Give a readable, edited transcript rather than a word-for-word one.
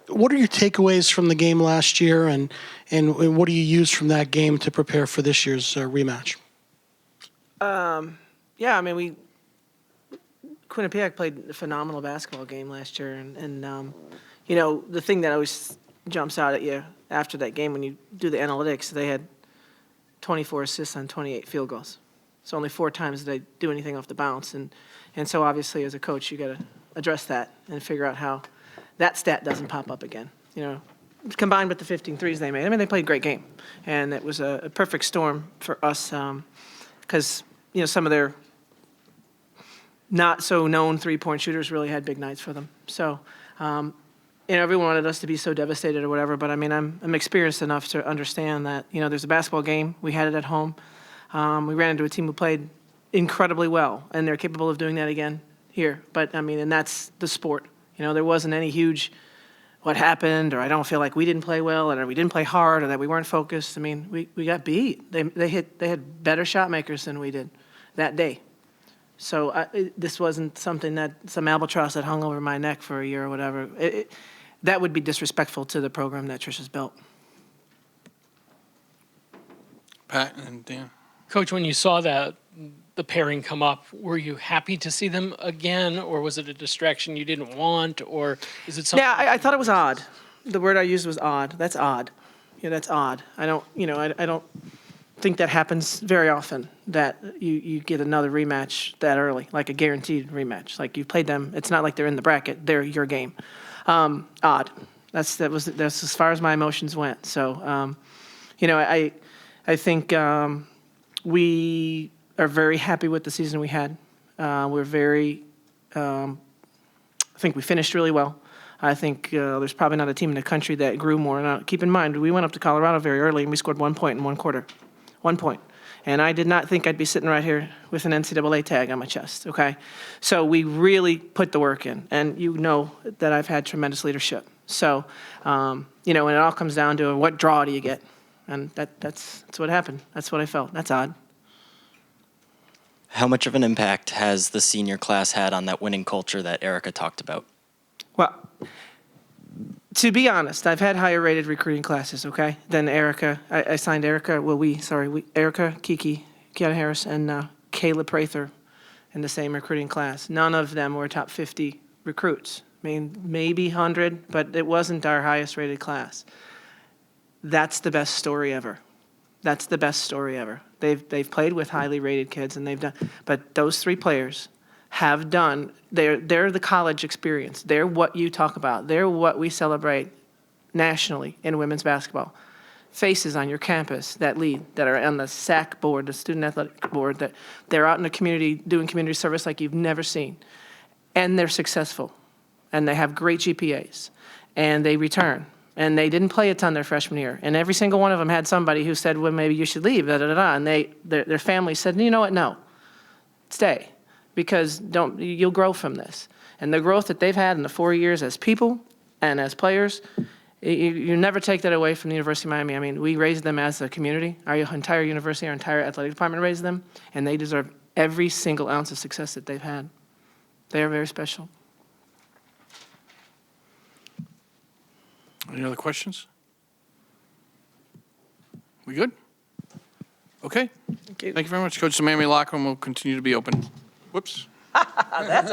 What are your takeaways from the game last year, and what do you use from that game to prepare for this year's rematch? Yeah, I mean, Quinnipiac played a phenomenal basketball game last year, and you know, the thing that always jumps out at you after that game when you do the analytics, they had 24 assists on 28 field goals. So only 4 times did they do anything off the bounce, and so obviously as a coach you got to address that and figure out how that stat doesn't pop up again. You know, combined with the 15 threes they made. I mean, they played a great game, and it was a perfect storm for us because you know, some of their not so known 3-point shooters really had big nights for them. So, you know, everyone wanted us to be so devastated or whatever, but I mean, I'm experienced enough to understand that, you know, there's a basketball game. We had it at home. We ran into a team who played incredibly well, and they're capable of doing that again here. But I mean, and that's the sport. You know, there wasn't any huge what happened, or I don't feel like we didn't play well, or we didn't play hard, or that we weren't focused. I mean, we got beat. They had better shot makers than we did that day. So this wasn't something that some albatross that hung over my neck for a year or whatever. That would be disrespectful to the program that Trish has built. Pat and Dan. Coach, when you saw the pairing come up, were you happy to see them again, or was it a distraction you didn't want, or is it something? Yeah, I thought it was odd. The word I used was odd. That's odd. Yeah, that's odd. I don't, you know, I don't think that happens very often, that you get another rematch that early, like a guaranteed rematch. Like you played them. It's not like they're in the bracket. They're your game. Odd. That's as far as my emotions went. So, you know, I think we are very happy with the season we had. We're very, I think we finished really well. I think there's probably not a team in the country that grew more. Now, keep in mind, we went up to Colorado very early and we scored 1 point in 1 quarter. 1 point. And I did not think I'd be sitting right here with an NCAA tag on my chest, okay? So we really put the work in. And you know that I've had tremendous leadership. So, you know, when it all comes down to what draw do you get? And that's what happened. That's what I felt. That's odd. How much of an impact has the senior class had on that winning culture that Erica talked about? Well, to be honest, I've had higher rated recruiting classes, okay, than Erica. I signed Erica, Erica, Kiki, Kiana Harris, and Kayla Prather in the same recruiting class. None of them were top 50 recruits. I mean, maybe 100, but it wasn't our highest rated class. That's the best story ever. That's the best story ever. They've played with highly rated kids, and they've done, but those 3 players have done, they're the college experience. They're what you talk about. They're what we celebrate nationally in women's basketball. Faces on your campus that lead, that are on the SAC board, the student athletic board, that they're out in the community doing community service like you've never seen. And they're successful. And they have great GPAs. And they return. And they didn't play a ton their freshman year. And every single one of them had somebody who said, well, maybe you should leave, And their family said, you know what, no, stay. Because you'll grow from this. And the growth that they've had in the 4 years as people and as players, you never take that away from the University of Miami. I mean, we raised them as a community. Our entire university, our entire athletic department raised them, and they deserve every single ounce of success that they've had. They are very special. Any other questions? We good? Okay. Thank you. Thank you very much, Coach. The Miami locker room will continue to be open. Whoops. That's